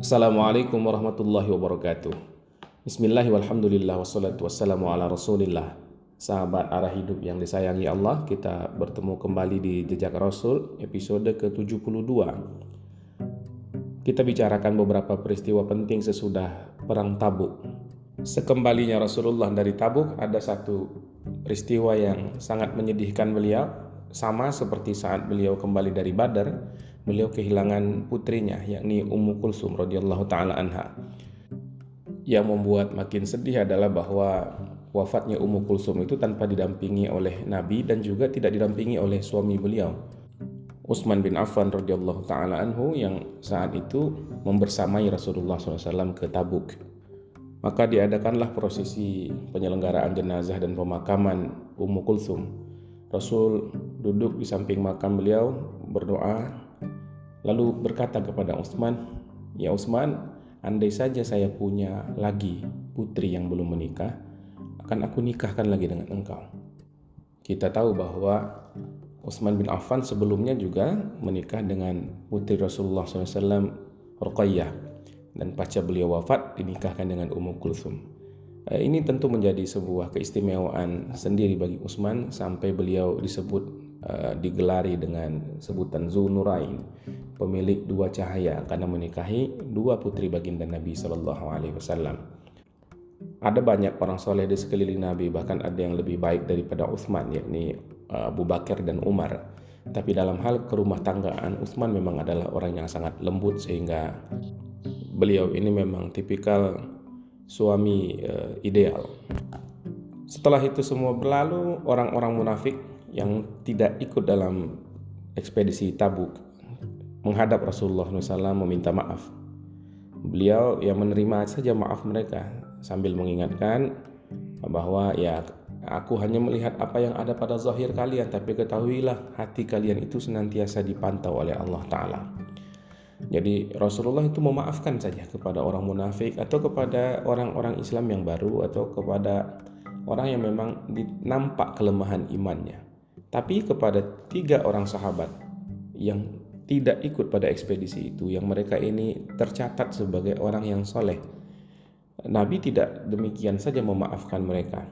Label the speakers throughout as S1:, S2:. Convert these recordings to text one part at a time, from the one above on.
S1: Assalamualaikum warahmatullahi wabarakatuh. Bismillah walhamdulillah wassalatu wassalamu ala rasulillah. Sahabat arah hidup yang disayangi Allah, kita bertemu kembali di Jejak Rasul episode ke-72. Kita bicarakan beberapa peristiwa penting sesudah perang Tabuk. Sekembalinya Rasulullah dari Tabuk, ada satu peristiwa yang sangat menyedihkan beliau. Sama seperti saat beliau kembali dari Badar, beliau kehilangan putrinya, yakni Ummu Kulsum radhiyallahu taala anha. Yang membuat makin sedih adalah bahwa wafatnya Ummu Kulsum itu tanpa didampingi oleh Nabi dan juga tidak didampingi oleh suami beliau, Utsman bin Affan radhiyallahu taala anhu, yang saat itu membersamai Rasulullah SAW ke Tabuk. Maka diadakanlah prosesi penyelenggaraan jenazah dan pemakaman Ummu Kulsum. Rasul duduk di samping makam beliau, berdoa, lalu berkata kepada Utsman, "Ya Utsman, andai saja saya punya lagi putri yang belum menikah, akan aku nikahkan lagi dengan engkau." Kita tahu bahwa Utsman bin Affan sebelumnya juga menikah dengan putri Rasulullah SAW, Ruqayyah, dan pasca beliau wafat dinikahkan dengan Ummu Kulsum. Ini tentu menjadi sebuah keistimewaan sendiri bagi Utsman sampai beliau digelari dengan sebutan Dzunurain, pemilik dua cahaya, karena menikahi dua putri baginda Nabi Shallallahu Alaihi Wasallam. Ada banyak orang soleh di sekeliling Nabi, bahkan ada yang lebih baik daripada Utsman, yakni Abu Bakar dan Umar. Tapi dalam hal kerumah tanggaan, Utsman memang adalah orang yang sangat lembut, sehingga beliau ini memang tipikal suami ideal. Setelah itu semua berlalu, orang-orang munafik yang tidak ikut dalam ekspedisi Tabuk menghadap Rasulullah SAW meminta maaf. Beliau yang menerima saja maaf mereka sambil mengingatkan bahwa ya, aku hanya melihat apa yang ada pada zahir kalian, tapi ketahuilah hati kalian itu senantiasa dipantau oleh Allah Ta'ala. Jadi Rasulullah itu memaafkan saja kepada orang munafik atau kepada orang-orang Islam yang baru atau kepada orang yang memang nampak kelemahan imannya. Tapi kepada 3 orang sahabat yang tidak ikut pada ekspedisi itu, yang mereka ini tercatat sebagai orang yang soleh, Nabi tidak demikian saja memaafkan mereka.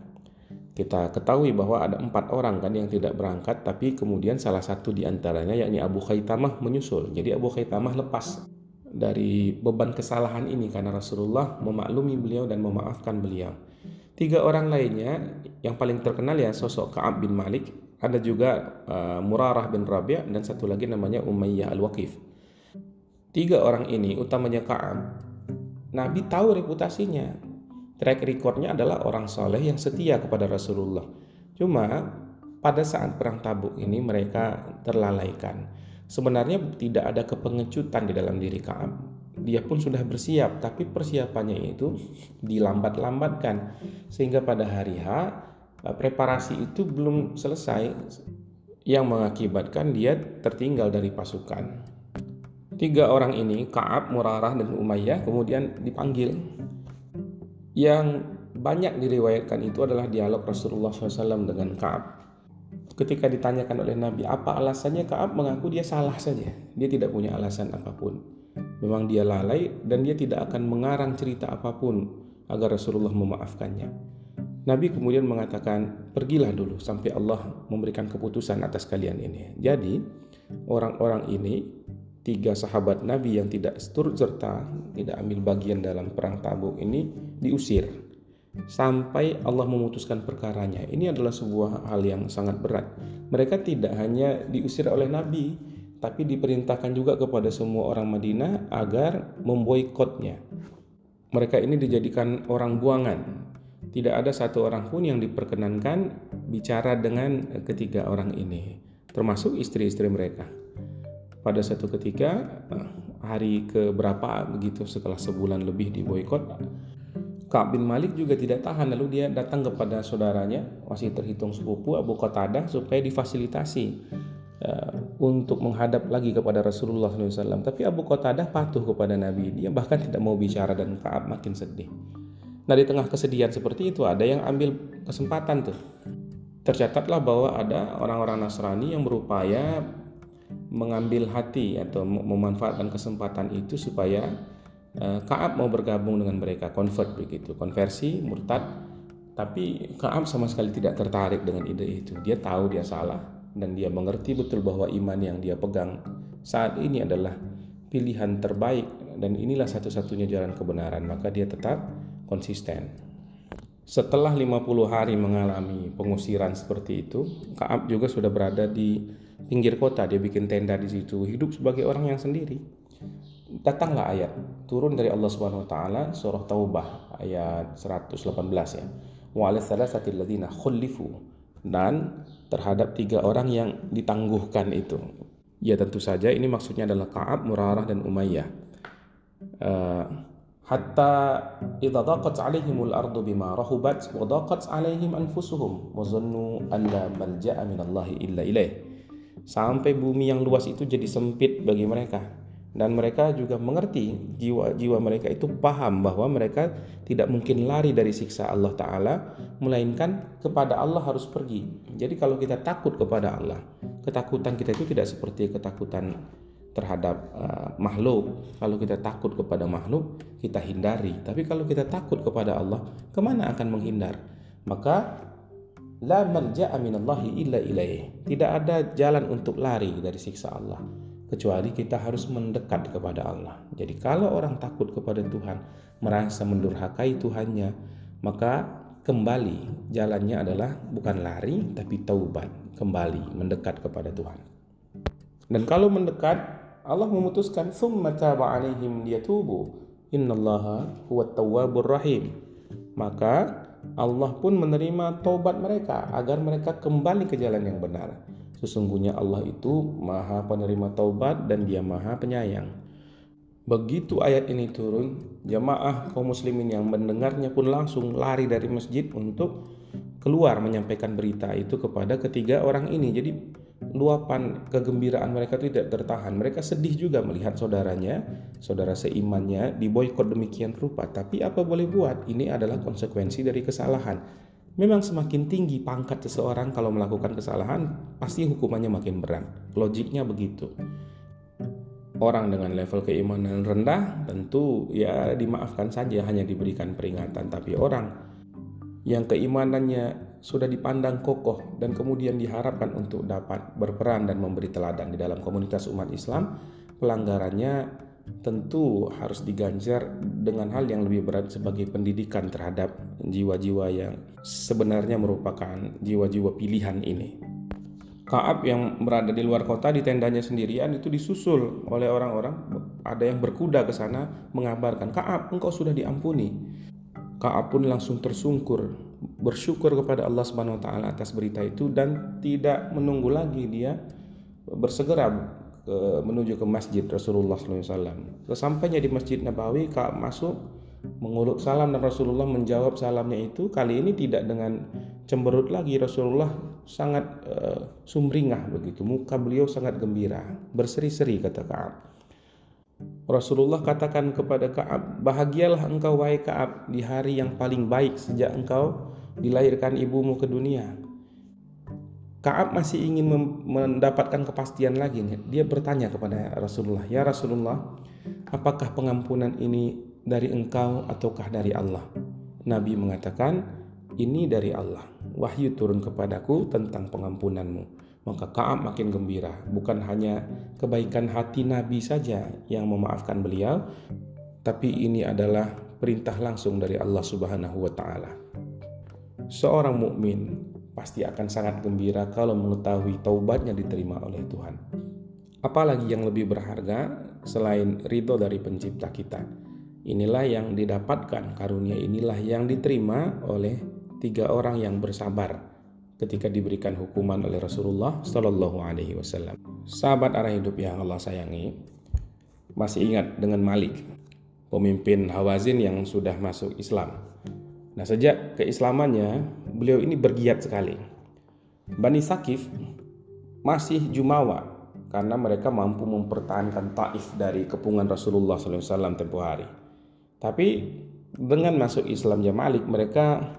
S1: Kita ketahui bahwa ada 4 orang kan yang tidak berangkat, tapi kemudian salah satu di antaranya, yakni Abu Khaitamah, menyusul. Jadi Abu Khaitamah lepas dari beban kesalahan ini karena Rasulullah memaklumi beliau dan memaafkan beliau. 3 orang lainnya yang paling terkenal ya sosok Ka'ab bin Malik, ada juga Murarah bin Rabi', dan satu lagi namanya Umayyah al-Waqif. 3 orang ini, utamanya Ka'ab, Nabi tahu reputasinya. Track recordnya adalah orang soleh yang setia kepada Rasulullah. Cuma pada saat perang Tabuk ini mereka terlalaikan. Sebenarnya tidak ada kepengecutan di dalam diri Ka'ab. Dia pun sudah bersiap, tapi persiapannya itu dilambat-lambatkan. Sehingga pada hari H, preparasi itu belum selesai, yang mengakibatkan dia tertinggal dari pasukan. 3 orang ini, Ka'ab, Murarah, dan Umayyah, kemudian dipanggil. Yang banyak diriwayatkan itu adalah dialog Rasulullah SAW dengan Ka'ab. Ketika ditanyakan oleh Nabi apa alasannya, Ka'ab mengaku dia salah saja. Dia tidak punya alasan apapun. Memang dia lalai dan dia tidak akan mengarang cerita apapun agar Rasulullah memaafkannya. Nabi kemudian mengatakan, pergilah dulu sampai Allah memberikan keputusan atas kalian ini. Jadi orang-orang ini, 3 sahabat Nabi yang tidak turut serta, tidak ambil bagian dalam perang Tabuk ini, diusir sampai Allah memutuskan perkaranya. Ini adalah sebuah hal yang sangat berat. Mereka tidak hanya diusir oleh Nabi, tapi diperintahkan juga kepada semua orang Madinah agar memboikotnya. Mereka ini dijadikan orang buangan. Tidak ada satu orang pun yang diperkenankan bicara dengan ketiga orang ini, termasuk istri-istri mereka. Pada satu ketika, hari keberapa begitu setelah sebulan lebih diboikot, Ka'ab bin Malik juga tidak tahan, lalu dia datang kepada saudaranya, masih terhitung sepupu, Abu Qatadah, supaya difasilitasi untuk menghadap lagi kepada Rasulullah SAW. Tapi Abu Qatadah patuh kepada Nabi, dia bahkan tidak mau bicara, dan Ka'ab makin sedih. Nah, di tengah kesedihan seperti itu ada yang ambil kesempatan tuh. Tercatatlah bahwa ada orang-orang Nasrani yang berupaya mengambil hati atau memanfaatkan kesempatan itu supaya Ka'ab mau bergabung dengan mereka, convert begitu, konversi, murtad. Tapi Ka'ab sama sekali tidak tertarik dengan ide itu. Dia tahu dia salah dan dia mengerti betul bahwa iman yang dia pegang saat ini adalah pilihan terbaik dan inilah satu-satunya jalan kebenaran. Maka dia tetap konsisten. Setelah 50 hari mengalami pengusiran seperti itu, Ka'ab juga sudah berada di pinggir kota. Dia bikin tenda di situ, hidup sebagai orang yang sendiri. Datanglah ayat turun dari Allah Subhanahu wa taala, surah Taubah ayat 118 ya. Wa 'alal thalathati alladziina khulifu, dan terhadap 3 orang yang ditangguhkan itu. Ya tentu saja ini maksudnya adalah Ka'ab, Murarah dan Umayyah. Hatta idza daqat 'alaihimul ardu bima rahubat wa daqat 'alaihim anfusuhum wa dhannu an la malja'a minallahi illa ilaih. Sampai bumi yang luas itu jadi sempit bagi mereka, dan mereka juga mengerti, jiwa-jiwa mereka itu paham bahwa mereka tidak mungkin lari dari siksa Allah Ta'ala, melainkan kepada Allah harus pergi. Jadi kalau kita takut kepada Allah, ketakutan kita itu tidak seperti ketakutan terhadap makhluk. Kalau kita takut kepada makhluk, kita hindari. Tapi kalau kita takut kepada Allah, kemana akan menghindar? Maka la malja'a minallahi illa ilaih. Tidak ada jalan untuk lari dari siksa Allah, kecuali kita harus mendekat kepada Allah. Jadi kalau orang takut kepada Tuhan, merasa mendurhakai Tuhannya, maka kembali jalannya adalah bukan lari tapi taubat, kembali mendekat kepada Tuhan. Dan kalau mendekat, Allah memutuskan tsumma taba 'alaihim liyatubu innallaha huwat tawwabur rahim. Maka Allah pun menerima taubat mereka agar mereka kembali ke jalan yang benar. Sesungguhnya Allah itu Maha penerima taubat dan Dia Maha penyayang. Begitu ayat ini turun, jamaah kaum muslimin yang mendengarnya pun langsung lari dari masjid untuk keluar menyampaikan berita itu kepada ketiga orang ini. Jadi luapan kegembiraan mereka tidak tertahan. Mereka sedih juga melihat saudaranya, saudara seimannya diboikot demikian rupa. Tapi apa boleh buat, ini adalah konsekuensi dari kesalahan. Memang semakin tinggi pangkat seseorang kalau melakukan kesalahan, pasti hukumannya makin berat. Logiknya begitu. Orang dengan level keimanan rendah tentu ya dimaafkan saja, hanya diberikan peringatan. Tapi orang yang keimanannya sudah dipandang kokoh dan kemudian diharapkan untuk dapat berperan dan memberi teladan di dalam komunitas umat Islam, pelanggarannya tentu harus diganjar dengan hal yang lebih berat sebagai pendidikan terhadap jiwa-jiwa yang sebenarnya merupakan jiwa-jiwa pilihan ini. Ka'ab yang berada di luar kota di tendanya sendirian itu disusul oleh orang-orang. Ada yang berkuda ke sana mengabarkan, "Ka'ab, engkau sudah diampuni." Ka'ab pun langsung tersungkur, bersyukur kepada Allah Subhanahu wa taala atas berita itu, dan tidak menunggu lagi dia bersegera menuju ke masjid Rasulullah SAW. Sesampainya di Masjid Nabawi, Ka'ab masuk, menguluk salam, dan Rasulullah menjawab salamnya itu. Kali ini tidak dengan cemberut lagi. Rasulullah sangat sumringah begitu, muka beliau sangat gembira, berseri-seri, kata Ka'ab. Rasulullah katakan kepada Ka'ab, "Bahagialah engkau wahai Ka'ab di hari yang paling baik sejak engkau dilahirkan ibumu ke dunia." Ka'ab masih ingin mendapatkan kepastian lagi. Dia bertanya kepada Rasulullah, "Ya Rasulullah, apakah pengampunan ini dari engkau ataukah dari Allah?" Nabi mengatakan, "Ini dari Allah. Wahyu turun kepadaku tentang pengampunanmu." Maka Ka'ab makin gembira. Bukan hanya kebaikan hati Nabi saja yang memaafkan beliau, tapi ini adalah perintah langsung dari Allah Subhanahu wa taala. Seorang mukmin pasti akan sangat gembira kalau mengetahui taubatnya diterima oleh Tuhan. Apalagi yang lebih berharga selain ridho dari pencipta kita. Inilah yang didapatkan, karunia inilah yang diterima oleh 3 orang yang bersabar ketika diberikan hukuman oleh Rasulullah Sallallahu Alaihi Wasallam. Sahabat arah hidup yang Allah sayangi, masih ingat dengan Malik, pemimpin Hawazin yang sudah masuk Islam. Nah, sejak keislamannya, beliau ini bergiat sekali. Bani Saqif masih jumawa karena mereka mampu mempertahankan Taif dari kepungan Rasulullah SAW tempoh hari. Tapi dengan masuk Islamnya Malik, mereka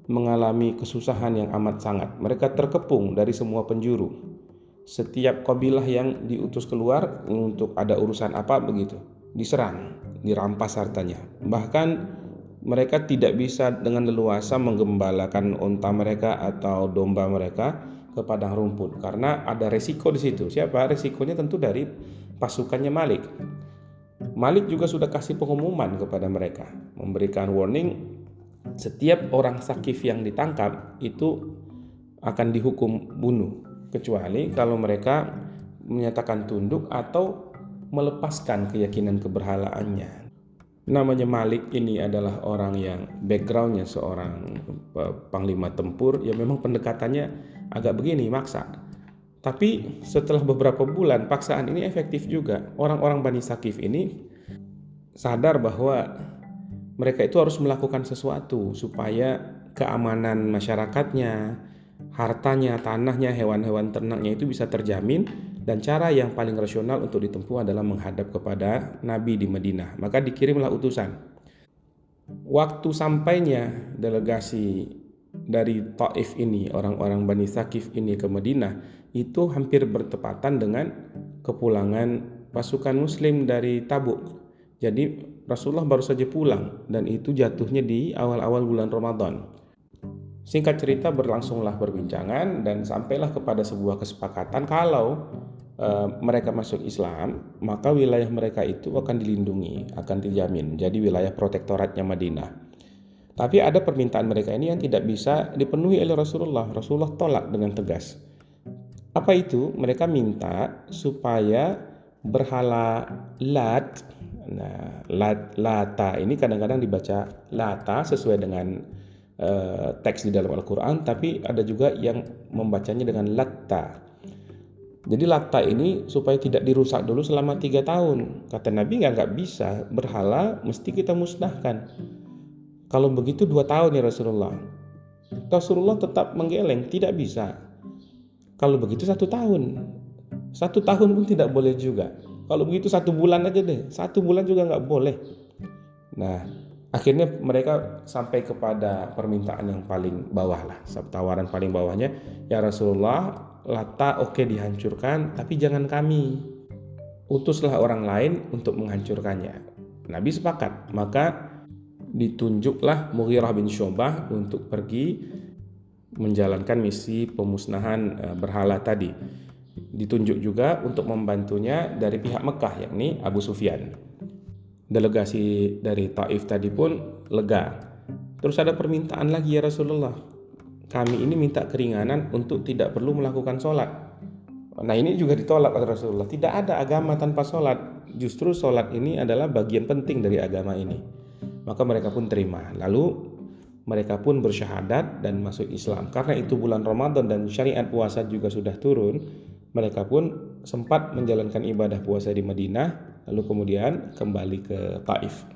S1: mengalami kesusahan yang amat sangat. Mereka terkepung dari semua penjuru. Setiap kabilah yang diutus keluar untuk ada urusan apa begitu, diserang. dirampas hartanya. Bahkan mereka tidak bisa dengan leluasa menggembalakan unta mereka atau domba mereka ke padang rumput karena ada resiko di situ. Siapa? Resikonya tentu dari pasukannya Malik. Malik juga sudah kasih pengumuman kepada mereka, memberikan warning, setiap orang Sakif yang ditangkap itu akan dihukum bunuh, kecuali kalau mereka menyatakan tunduk atau melepaskan keyakinan keberhalaannya. Namanya Malik ini adalah orang yang backgroundnya seorang panglima tempur, ya memang pendekatannya agak begini, maksa. Tapi setelah beberapa bulan paksaan ini efektif juga. Orang-orang Bani Sakif ini sadar bahwa mereka itu harus melakukan sesuatu supaya keamanan masyarakatnya, hartanya, tanahnya, hewan-hewan ternaknya itu bisa terjamin, dan cara yang paling rasional untuk ditempuh adalah menghadap kepada Nabi di Madinah. Maka dikirimlah utusan. Waktu sampainya delegasi dari Taif ini, orang-orang Bani Sakif ini ke Madinah, itu hampir bertepatan dengan kepulangan pasukan muslim dari Tabuk. Jadi Rasulullah baru saja pulang, dan itu jatuhnya di awal-awal bulan Ramadan. Singkat cerita, berlangsunglah perbincangan dan sampailah kepada sebuah kesepakatan kalau mereka masuk Islam, maka wilayah mereka itu akan dilindungi, akan dijamin jadi wilayah protektoratnya Madinah. Tapi ada permintaan mereka ini yang tidak bisa dipenuhi oleh Rasulullah. Rasulullah tolak dengan tegas. Apa itu? Mereka minta supaya berhala Lat, nah Lata ini kadang-kadang dibaca Lata sesuai dengan teks di dalam Al-Quran, tapi ada juga yang membacanya dengan Latta. Jadi Latta ini supaya tidak dirusak dulu selama 3 tahun. Kata Nabi, nggak bisa, berhala mesti kita musnahkan. Kalau begitu 2 tahun ya Rasulullah. Rasulullah tetap menggeleng, tidak bisa. Kalau begitu 1 tahun. 1 tahun pun tidak boleh juga. Kalau begitu 1 bulan aja deh. 1 bulan juga nggak boleh. Nah, akhirnya mereka sampai kepada permintaan yang paling bawah lah, tawaran paling bawahnya, ya Rasulullah, Lata oke dihancurkan, tapi jangan kami. Utuslah orang lain untuk menghancurkannya. Nabi sepakat, maka ditunjuklah Mughirah bin Syu'bah untuk pergi menjalankan misi pemusnahan berhala tadi. Ditunjuk juga untuk membantunya dari pihak Mekah, yakni Abu Sufyan. Delegasi dari Taif tadi pun lega. Terus ada permintaan lagi, ya Rasulullah, kami ini minta keringanan untuk tidak perlu melakukan sholat. Nah, ini juga ditolak oleh Rasulullah. Tidak ada agama tanpa sholat. Justru sholat ini adalah bagian penting dari agama ini. Maka mereka pun terima. Lalu mereka pun bersyahadat dan masuk Islam. Karena itu bulan Ramadan dan syariat puasa juga sudah turun, mereka pun sempat menjalankan ibadah puasa di Madinah, lalu kemudian kembali ke Taif.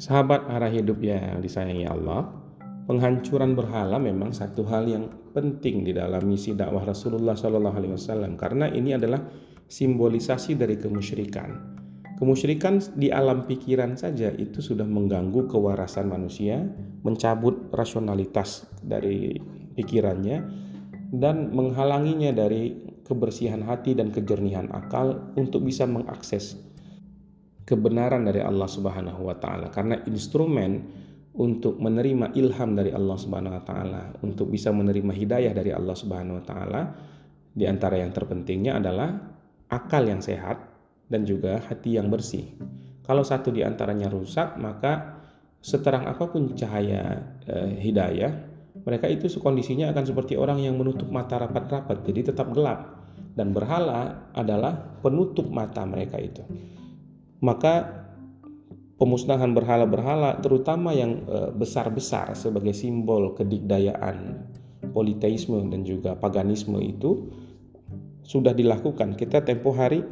S1: Sahabat arah hidup yang disayangi Allah, penghancuran berhala memang satu hal yang penting di dalam misi dakwah Rasulullah SAW, karena ini adalah simbolisasi dari kemusyrikan. Kemusyrikan di alam pikiran saja itu sudah mengganggu kewarasan manusia, mencabut rasionalitas dari pikirannya, dan menghalanginya dari kebersihan hati dan kejernihan akal untuk bisa mengakses kebenaran dari Allah Subhanahu wa taala. Karena instrumen untuk menerima ilham dari Allah Subhanahu wa taala, untuk bisa menerima hidayah dari Allah Subhanahu wa taala, di antara yang terpentingnya adalah akal yang sehat dan juga hati yang bersih. Kalau satu di antaranya rusak, maka seterang apapun cahaya hidayah, mereka itu kondisinya akan seperti orang yang menutup mata rapat-rapat, jadi tetap gelap. Dan berhala adalah penutup mata mereka itu. Maka pemusnahan berhala-berhala, terutama yang besar-besar sebagai simbol kedikdayaan, politeisme dan juga paganisme, itu sudah dilakukan. Kita tempo hari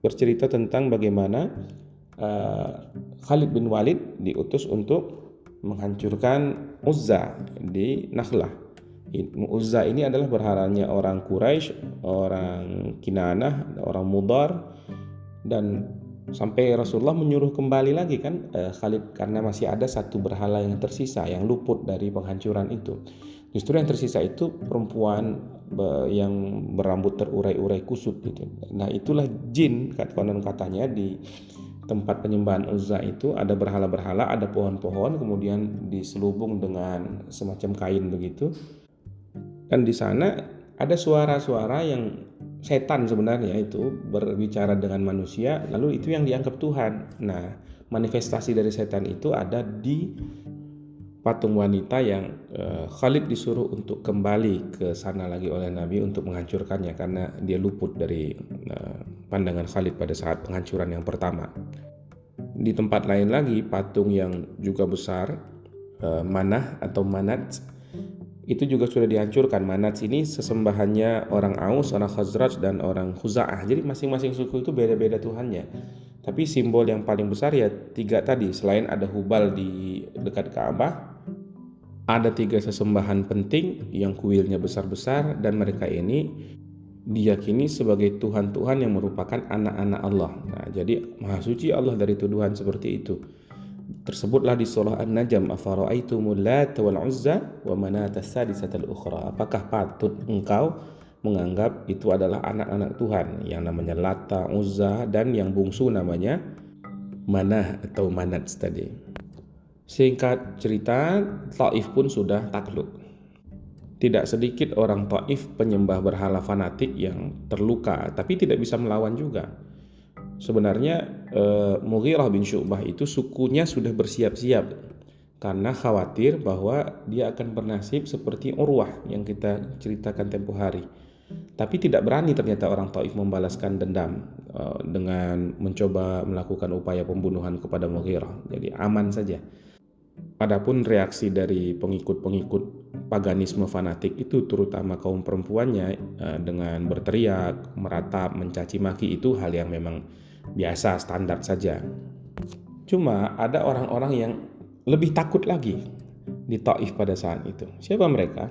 S1: bercerita tentang bagaimana Khalid bin Walid diutus untuk menghancurkan Uzza di Nakhlah. Uzza ini adalah berhalanya orang Quraisy, orang Kinanah, orang Mudar, dan sampai Rasulullah menyuruh kembali lagi kan Khalid, karena masih ada satu berhala yang tersisa yang luput dari penghancuran itu. Justru yang tersisa itu perempuan yang berambut terurai-urai kusut gitu. Nah, itulah jin konon katanya tempat penyembahan Uzza itu ada berhala-berhala, ada pohon-pohon, kemudian diselubung dengan semacam kain begitu. Dan di sana ada suara-suara yang setan sebenarnya itu berbicara dengan manusia, lalu itu yang dianggap Tuhan. Nah, manifestasi dari setan itu ada di patung wanita yang Khalid disuruh untuk kembali ke sana lagi oleh Nabi untuk menghancurkannya karena dia luput dari pandangan Khalid pada saat penghancuran yang pertama. Di tempat lain lagi, patung yang juga besar, Manah atau Manat, itu juga sudah dihancurkan. Manat ini sesembahannya orang Aus, orang Khazraj, dan orang Khuza'ah. Jadi masing-masing suku itu beda-beda Tuhannya. Tapi simbol yang paling besar ya 3 tadi. Selain ada Hubal di dekat Ka'bah, ada 3 sesembahan penting yang kuilnya besar-besar, dan mereka ini diyakini sebagai Tuhan-Tuhan yang merupakan anak-anak Allah. Nah, jadi Maha Suci Allah dari tuduhan seperti itu. Tersebutlah di surah An-Najm, afara'aitumul Lata wal Uzza wa manata sadisatal ukhra. Apakah patut engkau menganggap itu adalah anak-anak Tuhan yang namanya Lata, Uzza, dan yang bungsu namanya Manah atau Manat tadi. Singkat cerita, Taif pun sudah takluk. Tidak sedikit orang Taif penyembah berhala fanatik yang terluka, tapi tidak bisa melawan juga. Sebenarnya Mughirah bin Syu'bah itu sukunya sudah bersiap-siap karena khawatir bahwa dia akan bernasib seperti Urwah yang kita ceritakan tempo hari. Tapi tidak berani ternyata orang Taif membalaskan dendam dengan mencoba melakukan upaya pembunuhan kepada Mughirah. Jadi aman saja. Adapun reaksi dari pengikut-pengikut paganisme fanatik itu, terutama kaum perempuannya, dengan berteriak, meratap, mencaci maki, itu hal yang memang biasa, standar saja. Cuma ada orang-orang yang lebih takut lagi di Taif pada saat itu. Siapa mereka?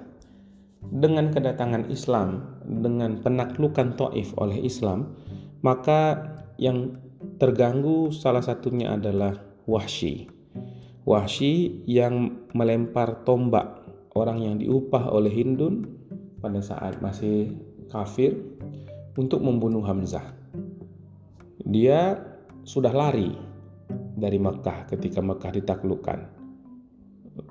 S1: Dengan kedatangan Islam, dengan penaklukan Taif oleh Islam, maka yang terganggu salah satunya adalah Wahsy. Wahsy yang melempar tombak orang yang diupah oleh Hindun pada saat masih kafir untuk membunuh Hamzah. Dia sudah lari dari Mekah ketika Mekah ditaklukkan.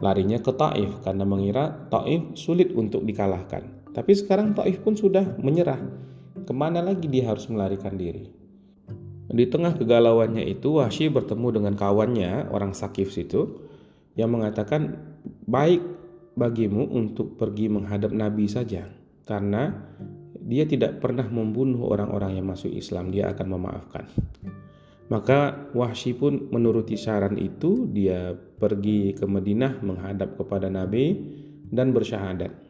S1: Larinya ke Taif karena mengira Taif sulit untuk dikalahkan. Tapi sekarang Taif pun sudah menyerah. Kemana lagi dia harus melarikan diri? Di tengah kegalauannya itu, Wahsy bertemu dengan kawannya, orang Sakif situ, yang mengatakan, baik bagimu untuk pergi menghadap Nabi saja, karena dia tidak pernah membunuh orang-orang yang masuk Islam, dia akan memaafkan. Maka Wahsy pun menuruti saran itu, dia pergi ke Madinah menghadap kepada Nabi dan bersyahadat.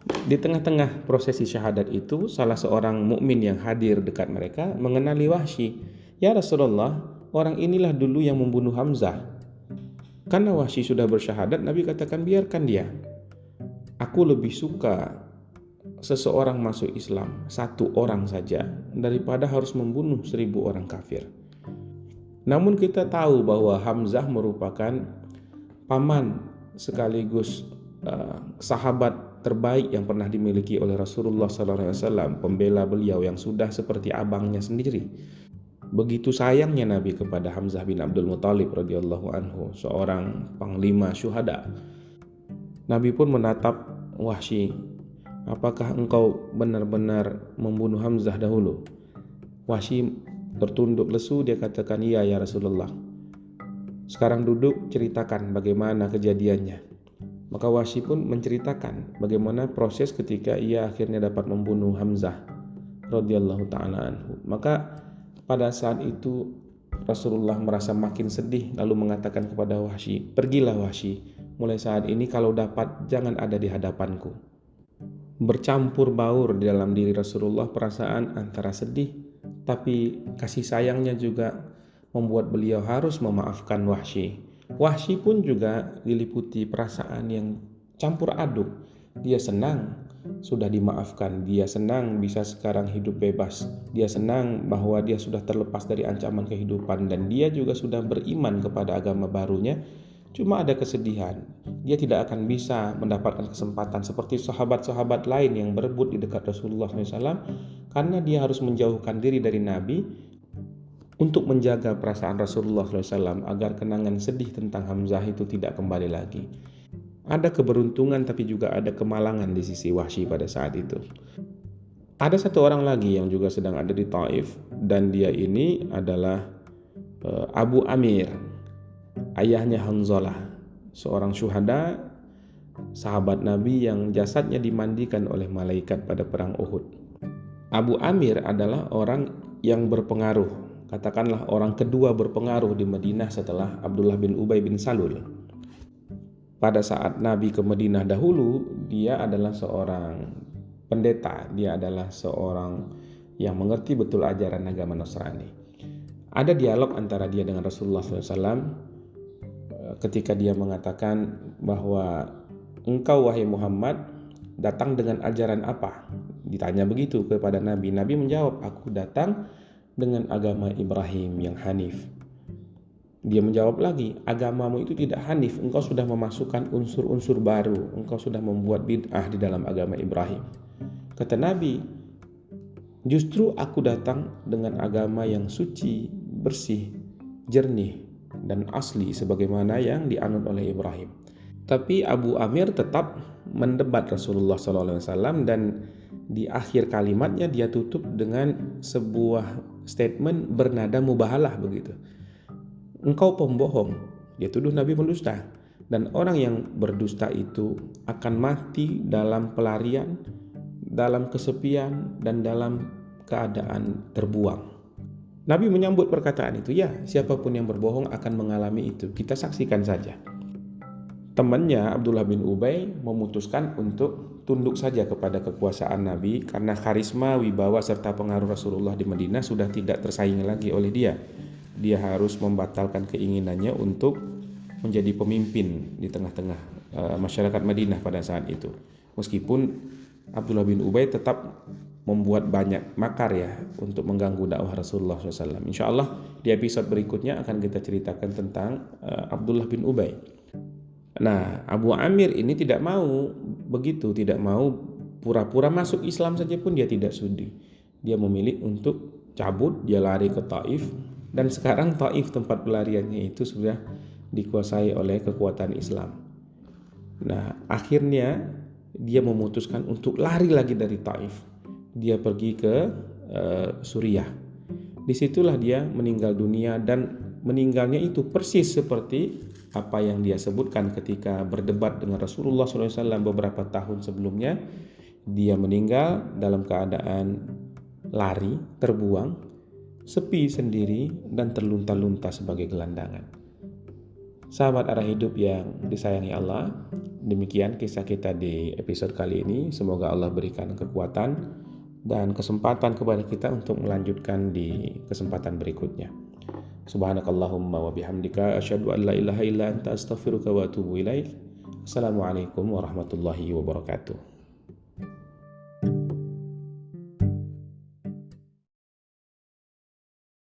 S1: Di tengah-tengah prosesi syahadat itu, salah seorang mukmin yang hadir dekat mereka mengenali Wahsy. Ya Rasulullah, orang inilah dulu yang membunuh Hamzah. Karena Wahsy sudah bersyahadat, Nabi katakan biarkan dia. Aku lebih suka seseorang masuk Islam 1 orang saja daripada harus membunuh 1000 orang kafir. Namun kita tahu bahwa Hamzah merupakan paman sekaligus sahabat terbaik yang pernah dimiliki oleh Rasulullah SAW, pembela beliau yang sudah seperti abangnya sendiri. Begitu sayangnya Nabi kepada Hamzah bin Abdul Muthalib radhiyallahu anhu, seorang panglima syuhada. Nabi pun menatap Wahsy, apakah engkau benar-benar membunuh Hamzah dahulu? Wahsy tertunduk lesu, dia katakan, iya ya Rasulullah. Sekarang duduk, ceritakan bagaimana kejadiannya. Maka Wahsy pun menceritakan bagaimana proses ketika ia akhirnya dapat membunuh Hamzah radhiyallahu ta'ala anhu. Maka pada saat itu Rasulullah merasa makin sedih, lalu mengatakan kepada Wahsy, pergilah Wahsy, mulai saat ini kalau dapat jangan ada di hadapanku. Bercampur baur di dalam diri Rasulullah perasaan antara sedih, tapi kasih sayangnya juga membuat beliau harus memaafkan Wahsy. Wahsy pun juga diliputi perasaan yang campur aduk. Dia senang sudah dimaafkan, dia senang bisa sekarang hidup bebas, dia senang bahwa dia sudah terlepas dari ancaman kehidupan, dan dia juga sudah beriman kepada agama barunya. Cuma ada kesedihan, dia tidak akan bisa mendapatkan kesempatan seperti sahabat-sahabat lain yang berebut di dekat Rasulullah SAW, karena dia harus menjauhkan diri dari Nabi untuk menjaga perasaan Rasulullah SAW agar kenangan sedih tentang Hamzah itu tidak kembali lagi. Ada keberuntungan tapi juga ada kemalangan di sisi Wahsy pada saat itu. Ada satu orang lagi yang juga sedang ada di Taif, dan dia ini adalah Abu Amir, ayahnya Hanzalah, seorang syuhada, sahabat Nabi yang jasadnya dimandikan oleh malaikat pada perang Uhud. Abu Amir adalah orang yang berpengaruh, katakanlah orang kedua berpengaruh di Madinah setelah Abdullah bin Ubay bin Salul. Pada saat Nabi ke Madinah dahulu, dia adalah seorang pendeta, dia adalah seorang yang mengerti betul ajaran agama Nasrani. Ada dialog antara dia dengan Rasulullah SAW ketika dia mengatakan bahwa engkau wahai Muhammad datang dengan ajaran apa? Ditanya begitu kepada Nabi. Nabi menjawab, aku datang dengan agama Ibrahim yang hanif. Dia menjawab lagi, agamamu itu tidak hanif, engkau sudah memasukkan unsur-unsur baru, engkau sudah membuat bid'ah di dalam agama Ibrahim. Kata Nabi, justru aku datang dengan agama yang suci, bersih, jernih, dan asli sebagaimana yang dianut oleh Ibrahim. Tapi Abu Amir tetap mendebat Rasulullah SAW, dan di akhir kalimatnya dia tutup dengan sebuah statement bernada mubahalah begitu. Engkau pembohong, dia tuduh Nabi mendusta, dan orang yang berdusta itu akan mati dalam pelarian, dalam kesepian, dan dalam keadaan terbuang. Nabi menyambut perkataan itu, ya siapapun yang berbohong akan mengalami itu, kita saksikan saja. Temannya Abdullah bin Ubay memutuskan untuk tunduk saja kepada kekuasaan Nabi karena karisma, wibawa, serta pengaruh Rasulullah di Madinah sudah tidak tersaingi lagi oleh dia. Dia harus membatalkan keinginannya untuk menjadi pemimpin di tengah-tengah masyarakat Madinah pada saat itu. Meskipun Abdullah bin Ubay tetap membuat banyak makar ya untuk mengganggu dakwah Rasulullah SAW. Insya Allah di episode berikutnya akan kita ceritakan tentang Abdullah bin Ubay. Nah, Abu Amir ini tidak mau begitu, tidak mau pura-pura masuk Islam saja pun dia tidak sudi. Dia memilih untuk cabut, dia lari ke Taif, dan sekarang Taif tempat pelariannya itu sudah dikuasai oleh kekuatan Islam. Nah, akhirnya dia memutuskan untuk lari lagi dari Taif. Dia pergi ke Suriah. Disitulah dia meninggal dunia, dan meninggalnya itu persis seperti apa yang dia sebutkan ketika berdebat dengan Rasulullah SAW beberapa tahun sebelumnya. Dia meninggal dalam keadaan lari, terbuang, sepi sendiri, dan terlunta-lunta sebagai gelandangan. Sahabat arah hidup yang disayangi Allah, demikian kisah kita di episode kali ini. Semoga Allah berikan kekuatan dan kesempatan kepada kita untuk melanjutkan di kesempatan berikutnya. Subhanakallahumma wa bihamdika asyhadu an la ilaha illa anta astaghfiruka wa atubu ilaik. Assalamualaikum warahmatullahi wabarakatuh.